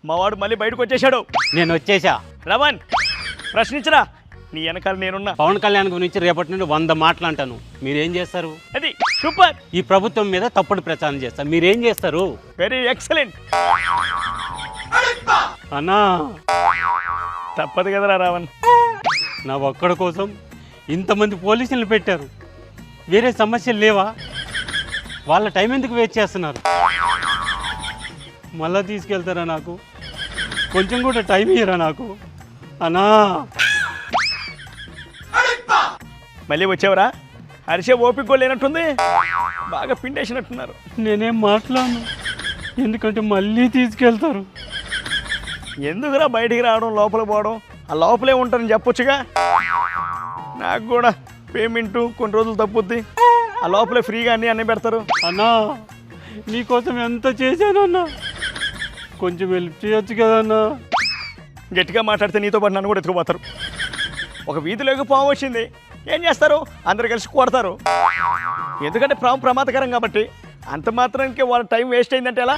మావాడు మళ్ళీ బయటకు వచ్చేసాడు. నేను వచ్చేసా. రమన్ ప్రశ్నించరా, నీ వెనకాల నేనున్నా. పవన్ కళ్యాణ్ గురించి రేపటి నుండి 100 మాటలు అంటాను. మీరేం చేస్తారు? అది సూపర్. ఈ ప్రభుత్వం మీద తప్పుడు ప్రచారం చేస్తారు. మీరేం చేస్తారు? Very excellent. అన్నా తప్పదు కదరా రావణ్. నా ఒక్కడి కోసం ఇంతమంది పోలీసులు పెట్టారు. వేరే సమస్యలు లేవా? వాళ్ళ టైం ఎందుకు వేస్ట్ చేస్తున్నారు? మళ్ళా తీసుకెళ్తారా? నాకు కొంచెం కూడా టైం ఇయ్యరా నాకు? అన్నా మళ్ళీ వచ్చావరా? హరిషే ఓపిక కూడా లేనట్టుంది, బాగా పిండేసినట్టున్నారు. నేనేం మాట్లాడను, ఎందుకంటే మళ్ళీ తీసుకెళ్తారు. ఎందుకురా బయటికి రావడం, లోపల పోవడం? ఆ లోపలే ఉంటారని చెప్పొచ్చుగా. నాకు కూడా పేమెంట్ కొన్ని రోజులు తప్పుద్ది, ఆ లోపలే ఫ్రీగా అన్నీ పెడతారు. అన్నా నీకోసం ఎంత చేశానన్నా, కొంచెం హెల్ప్ చేయొచ్చు కదన్నా. గట్టిగా మాట్లాడితే నీతో పాటు నన్ను కూడా ఎత్తుకుపోతారు. ఒక వీధిలోకి పాము వచ్చింది, ఏం చేస్తారు? అందరు కలిసి కొడతారు. ఎందుకంటే పాము ప్రమాదకరం కాబట్టి. అంత మాత్రానికి వాళ్ళ టైం వేస్ట్ అయిందంటే ఎలా?